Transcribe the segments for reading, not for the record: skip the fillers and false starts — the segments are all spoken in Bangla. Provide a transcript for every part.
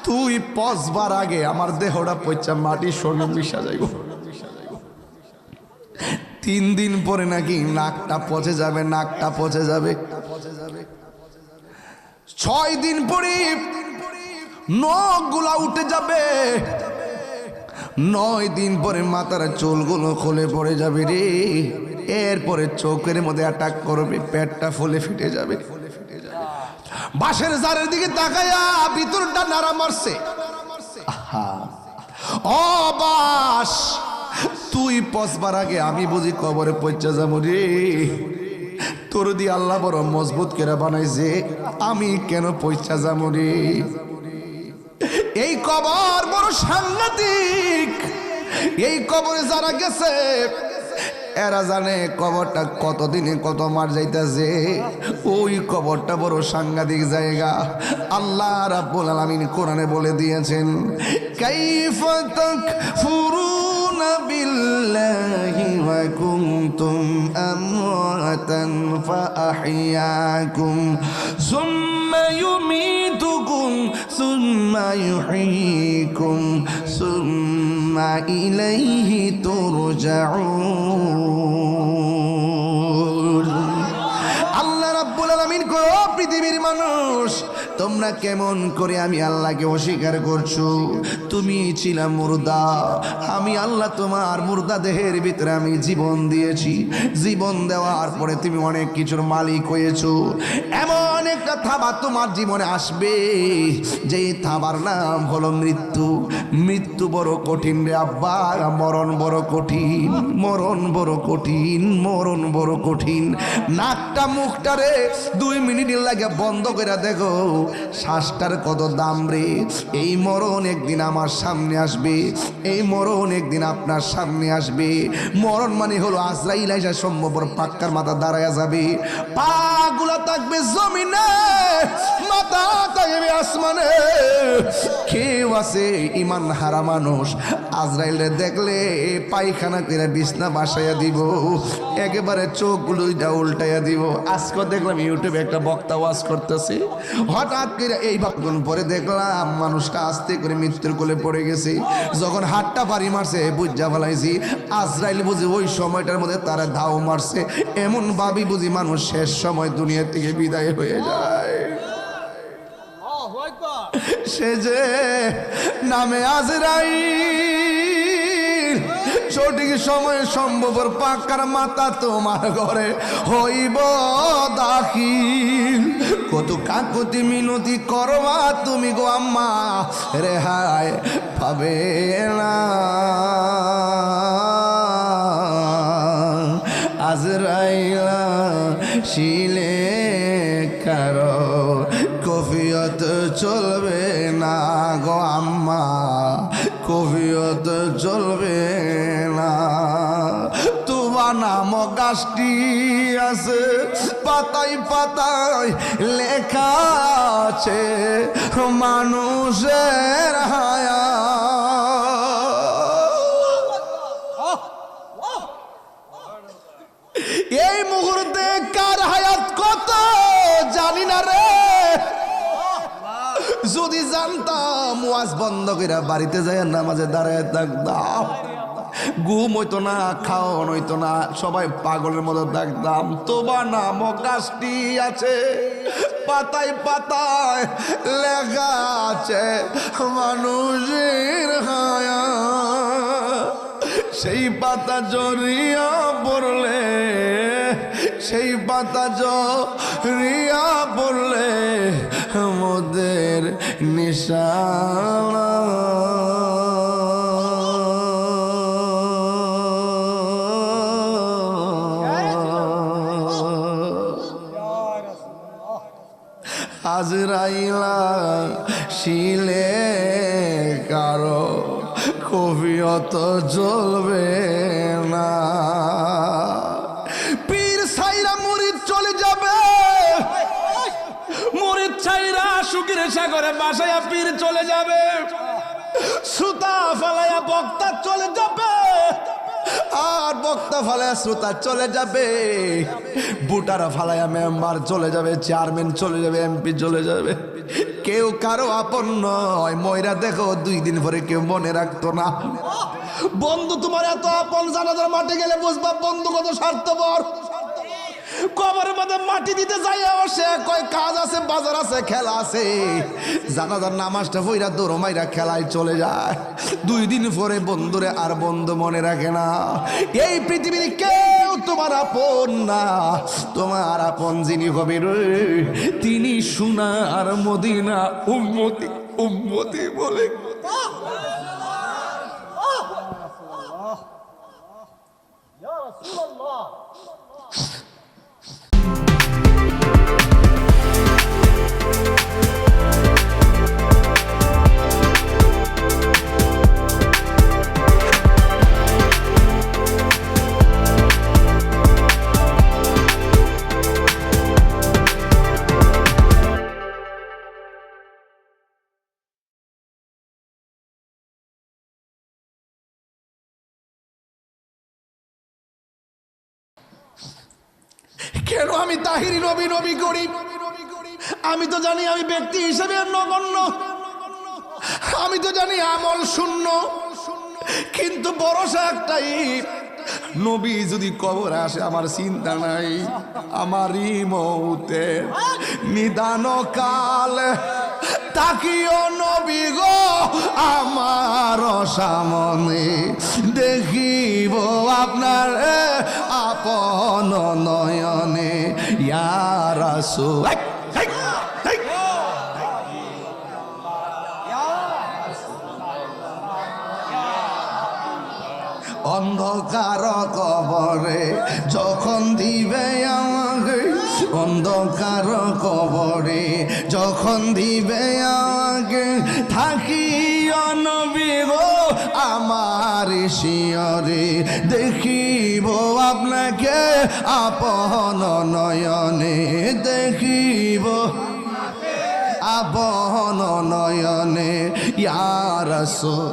তুই পচবার আগে আমার দেহটা পচা মাটির সঙ্গে মিশা যাইব। 3 দিন পরে নাকি নাকটা পচে যাবে, নাকটা পচে যাবে। 6 দিন পরে নখগুলা উঠে যাবে। 9 দিন পরে মাথার চুলগুলো খুলে পড়ে যাবে রে। এরপরে চোখের মধ্যে অ্যাটাক করবে, পেটটা ফুলে ফেটে যাবে। বাঁশের জারের দিকে তাকায়া ভিতরটা নাড়া মারছে। ও বাস, তুই পচবার আগে আমি বুঝি কবরে পৌঁছা যাবো রে। তোর দিয়ে আল্লাহ বড় মজবুত করে বানাইছে, আমি কেন পৌঁছা যাবো রে। এই কবর বড় সাংঘাতিক। এই কবরে যারা গেছে এরা জানে কবরটা কতদিনে কত মার যাইতেছে। ওই কবরটা বড় সাংঘাতিক জায়গা। আল্লাহ রাব্বুল আলামিন কোরআনে বলে দিয়েছেন, কাইফা তাকফুরুনা বিল্লাহি ওয়া কুনতুম আমওয়াতান ফাআহইয়াকুম সুম্মা ইউমীতুকুম সুম্মা ইউহয়ীকুম সুম্মা ইলাইহি তুরজাউন। আল্লাহ রাব্বুল আলামিন কয়, ও পৃথিবীর মানুষ, তোমরা কেমন করে আমি আল্লাহকে অস্বীকার করছো? তুমি ছিলাম মুর্দা, আমি আল্লাহ তোমার মুর্দা দেহের ভিতরে আমি জীবন দিয়েছি। জীবন দেওয়ার পরে তুমি অনেক কিছুর মালিক হয়েছো। এমন একটা থাবা তোমার জীবনে আসবে যে থাবার নাম হলো মৃত্যু। মৃত্যু বড় কঠিন রে আব্বা, মরণ বড় কঠিন, মরণ বড় কঠিন, মরণ বড় কঠিন। নাকটা মুখটা রে 2 মিনিটের লাগে বন্ধ করে দেখো, শ্বাসটার কত দাম রে। এই মরণ একদিন আমার সামনে আসবে, এই মরণ একদিন আপনার সামনে আসবে। মরণ মানে হলো আজরাইল আইসা সম্ভব পাক্কার মাথা দাঁড়ায়া যাবে। পা গুলা থাকবে জমিনে, মাথা থাকবে আসমানে। কেউ আছে ইমান হারা মানুষ, আজরাইলে দেখলে পায়খানা করে বিছনা বাসাইয়া দিব, একেবারে চোখ দুইটা উল্টাইয়া দিব। আজকে দেখলাম ইউটিউবে একটা বক্তা ওয়াজ করতেছে, হঠাৎ করে এই ভাবগুন পরে দেখলাম মানুষটা আস্তে করে মৃত্যুর কোলে পড়ে গেছে। যখন হাতটা বাড়ি মারছে বুঝা ফেলাইছি আজরাইল বুঝি ওই সময়টার মধ্যে তারা ধাও মারছে। এমন ভাবি বুঝি মানুষ শেষ সময় দুনিয়া থেকে বিদায় হয়ে যায়। সে যে নামে আজরাইল, সঠিক সময়ে সম্ভবর পাকার মাথা তোমার ঘরে হইব দাখিল। কত কাকুতি মিনতি করবা তুমি গো আম্মা, রেহাই পাবে না। আজরাইলা শিলে কারো কফিয়ত চলবে না গো আম্মা, কফিয়ত চলবে না। তোমার নাম গাছটি আছে, পাতায় পাতায় লেখা আছে মানুষের হায়া। এই মুহূর্তে কার হায়াত কত জানি না রে। যদি জানতাম ওয়াজ বন্ধ করে বাড়িতে যায় নামাজে দাঁড়ায় থাকতাম, ঘুম হইতো না, খাওয়ান হইতো না, সবাই পাগলের মতো থাকতাম। তোমার নাম গাছটি আছে, পাতায় পাতায় লেখা আছে মানুষের হায়া। সেই পাতা জড়িয়া পড়লে, সেই পাতা জড়িয়া পড়লে মোদের নিশানা। আজরাইলা শিলে কারো কফিয়ত চলবে না। পীর সাইরা মুরিদ চলে যাবে, মুরিদ ছাইরা সুখের সাগরে বাসায়া পীর চলে যাবে। শ্রোতা ফালায়া বক্তা চলে যাবে, আর বক্তা ফালায়া শ্রোতা চলে যাবে। বুটারা ফালায়া মেম্বার চলে যাবে, চেয়ারম্যান চলে যাবে, এমপি চলে যাবে। কেউ কারো আপন নয়। ময়রা দেখো 2 দিন পরে কেউ মনে রাখতো না। বন্ধু তোমার এত আপন, জানাজার মাঠে গেলে বুঝবা বন্ধু কত স্বার্থপর। কবরের মধ্যে মাটি দিতে যাই সে কয় কাজ আছে, বাজার আছে, খেলা আছে। জানাজার নামাজটা পইরা দৌড় মাইরা খেলায় চলে যায়। 2 দিন পরে বন্ধুরে আর বন্ধু মনে রাখে না। এই পৃথিবীর কেউ তোমার আপন না। তোমার আপন যিনি হবে রে, তিনি সোনার মদিনা উম্মতি উম্মতি বলে। কেন আমি তাহিরি নবী নবী করি? আমি তো জানি আমি ব্যক্তি হিসেবে নগণ্য, আমি তো জানি আমল শূন্য, কিন্তু ভরসা একটাই, নবী যদি কবরে আসে আমার চিন্তা নাই। আমারই মৌতের নিদান কাল তাকিও নবী গো আমার সামনে, দেখিব আপনার আপন নয়নে। ইয়া রাসূল অন্ধকার কবরে যখন দিবে আমাকে, অন্ধকার কবরে যখন দিবে আমাকে, থাকিও নবী গো আমার শিয়রে, দেখিব আপনাকে আপন নয়নে, দেখিব আপন নয়নে। ইয়া রাসূল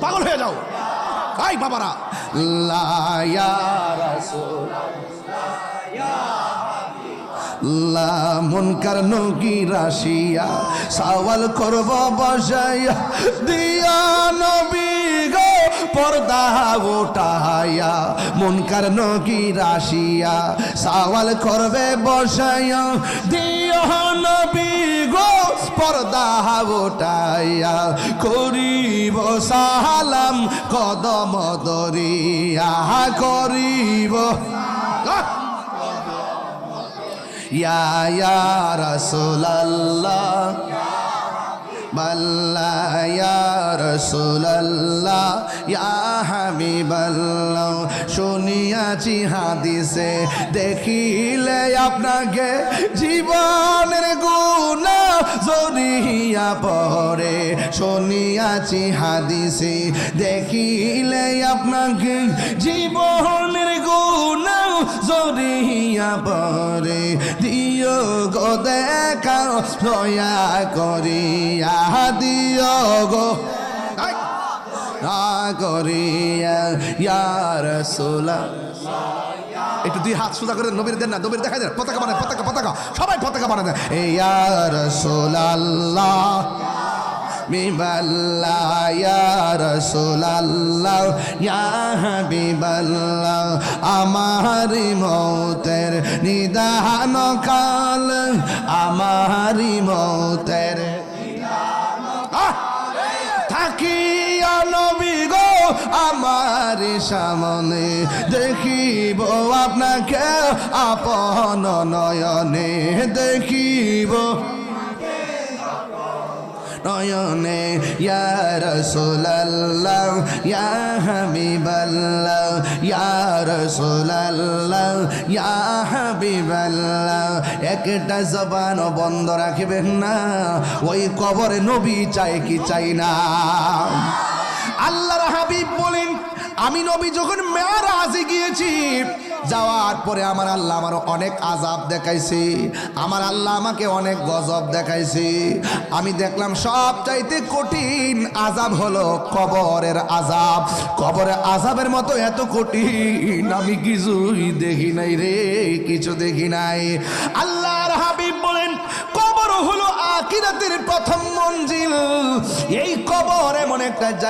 পাগল হয়ে যাও ভাই বাবারা, লা ইয়া রাসূল লা মুনকার নকির আসিয়া সওয়াল করব বসাইয়া, দিয়া নবী গো পর্দা উঠাইয়া। মুনকার নকির আসিয়া সওয়াল করবে বসাইয়া, দিয়া নবী গো পর্দা উঠাইয়া। করিব সালাম কদম দরিয়া, করিব ইয়া ইয়া রাসূলুল্লাহ বাল্লা ইয়া রাসূলুল্লাহ ইয়া হাবিবাল্লাহ। শুনিয়াছি হাদিসে দেখিলে আপনাকে জীবনের গুনাহ জড়িয়া পড়ে। শুনিয়াছি হাদিসে দেখিলে আপনাকে জীবনের গুনাহ জড়িয়া পড়ে। দিও গো দেখা দয়া করিয়া, দিও গো না করিয়া। ইয়া রাসূলুল্লাহ একটু 2 হাত সোজা করে নবীর দেন না, নবীর দেখাই দেন, পতাকা বানায়, পতাকা পতাকা সবাই পতাকা বানায় দেন। ইয়া রাসূলুল্লাহ মিবাল্লাহ ইয়া রাসূলুল্লাহ ইয়া হাবিবাল্লাহ। আমারি মৌতের নিদান কাল, আমারি মৌতের থাকিয়া নবী গো আমার সামনে, দেখিব আপনাকে আপন নয়নে, দেখিব নয়নে। ইয়া রাসূলুল্লাহ ইয়া হাবিবাল্লাহ ইয়া রাসূলুল্লাহ ইয়া হাবিবাল্লাহ। একটা জবান বন্ধ রাখবেন না, ওই কবরে নবী চাই কি চাই না। আল্লাহর হাবিব বলেন, আমি নবী যখন মেরাজে গিয়েছি, যাওয়ার পরে আমার আল্লাহ আমার অনেক আযাব দেখাইছে, আমার আল্লাহ আমাকে অনেক গজব দেখাইছে। আমি দেখলাম সবচাইতে কঠিন আযাব হলো কবরের আযাব। কবরের আযাবের মতো এত কঠিন আমি কিছুই দেখি নাই রে, কিছু দেখি নাই। আল্লাহর হাবিব বলেন, কবর হলো আখিরাতের প্রথম মঞ্জিল এই কবর এমন একটা